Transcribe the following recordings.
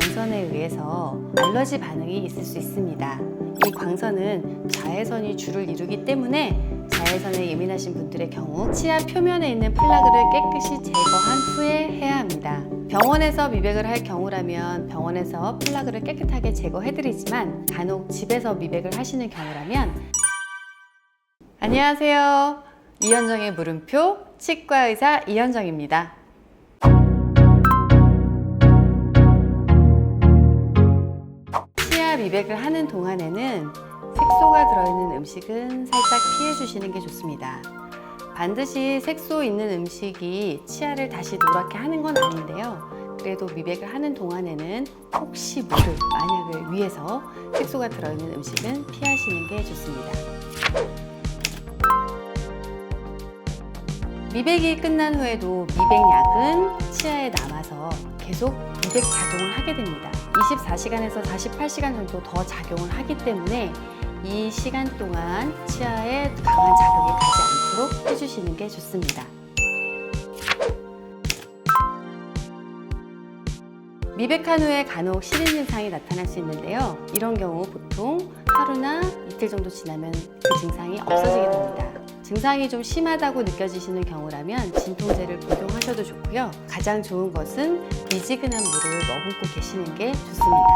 광선에 의해서 알러지 반응이 있을 수 있습니다. 이 광선은 자외선이 주를 이루기 때문에 자외선에 예민하신 분들의 경우 치아 표면에 있는 플라그를 깨끗이 제거한 후에 해야 합니다. 병원에서 미백을 할 경우라면 병원에서 플라그를 깨끗하게 제거해드리지만 간혹 집에서 미백을 하시는 경우라면 안녕하세요. 이현정의 물음표 치과의사 이현정입니다. 치아 미백을 하는 동안에는 색소가 들어있는 음식은 살짝 피해주시는 게 좋습니다. 반드시 색소 있는 음식이 치아를 다시 노랗게 하는 건 아닌데요. 그래도 미백을 하는 동안에는 혹시 모를 만약을 위해서 색소가 들어있는 음식은 피하시는 게 좋습니다. 미백이 끝난 후에도 미백약은 치아에 남아서 계속 미백 작용을 하게 됩니다. 24시간에서 48시간 정도 더 작용을 하기 때문에 이 시간 동안 치아에 강한 자극이 가지 않도록 해주시는 게 좋습니다. 미백한 후에 간혹 시린 증상이 나타날 수 있는데요. 이런 경우 보통 하루나 이틀 정도 지나면 그 증상이 없어지게 됩니다. 증상이 좀 심하다고 느껴지시는 경우라면 진통제를 복용하셔도 좋고요. 가장 좋은 것은 미지근한 물을 머금고 계시는 게 좋습니다.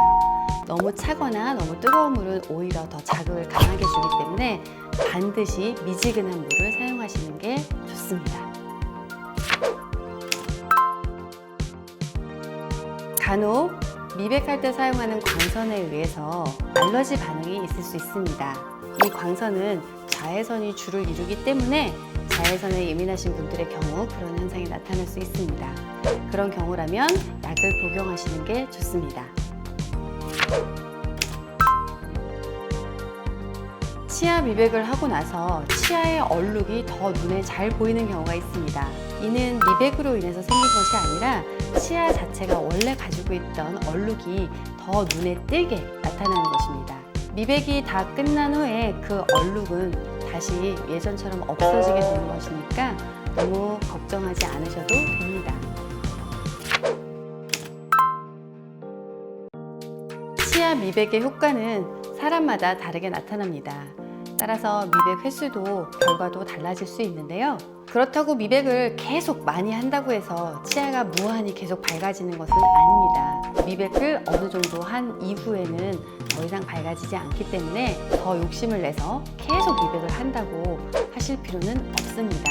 너무 차거나 너무 뜨거운 물은 오히려 더 자극을 강하게 주기 때문에 반드시 미지근한 물을 사용하시는 게 좋습니다. 간혹 미백할 때 사용하는 광선에 의해서 알러지 반응이 있을 수 있습니다. 이 광선은 자외선이 주를 이루기 때문에 자외선에 예민하신 분들의 경우 그런 현상이 나타날 수 있습니다. 그런 경우라면 약을 복용하시는 게 좋습니다. 치아 미백을 하고 나서 치아의 얼룩이 더 눈에 잘 보이는 경우가 있습니다. 이는 미백으로 인해서 생긴 것이 아니라 치아 자체가 원래 가지고 있던 얼룩이 더 눈에 띄게 나타나는 것입니다. 미백이 다 끝난 후에 그 얼룩은 다시 예전처럼 없어지게 되는 것이니까 너무 걱정하지 않으셔도 됩니다. 치아 미백의 효과는 사람마다 다르게 나타납니다. 따라서 미백 횟수도 결과도 달라질 수 있는데요. 그렇다고 미백을 계속 많이 한다고 해서 치아가 무한히 계속 밝아지는 것은 아닙니다. 미백을 어느 정도 한 이후에는 더 이상 밝아지지 않기 때문에 더 욕심을 내서 계속 미백을 한다고 하실 필요는 없습니다.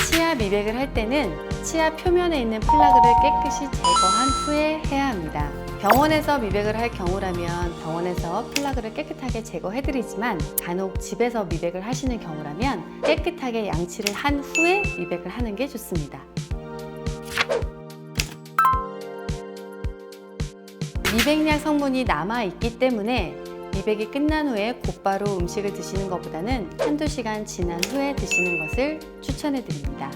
치아 미백을 할 때는 치아 표면에 있는 플라그를 깨끗이 제거한 후에 해야 합니다. 병원에서 미백을 할 경우라면 병원에서 플라그를 깨끗하게 제거해드리지만 간혹 집에서 미백을 하시는 경우라면 깨끗하게 양치를 한 후에 미백을 하는 게 좋습니다. 미백약 성분이 남아있기 때문에 미백이 끝난 후에 곧바로 음식을 드시는 것보다는 한두 시간 지난 후에 드시는 것을 추천해드립니다.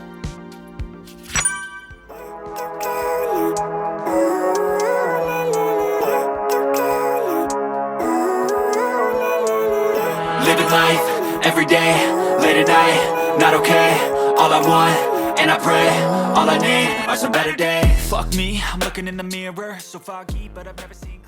Living life, every day, late at night, not okay. All I want, and I pray, all I need are some better days. Fuck me, I'm looking in the mirror, so foggy, but I've never seen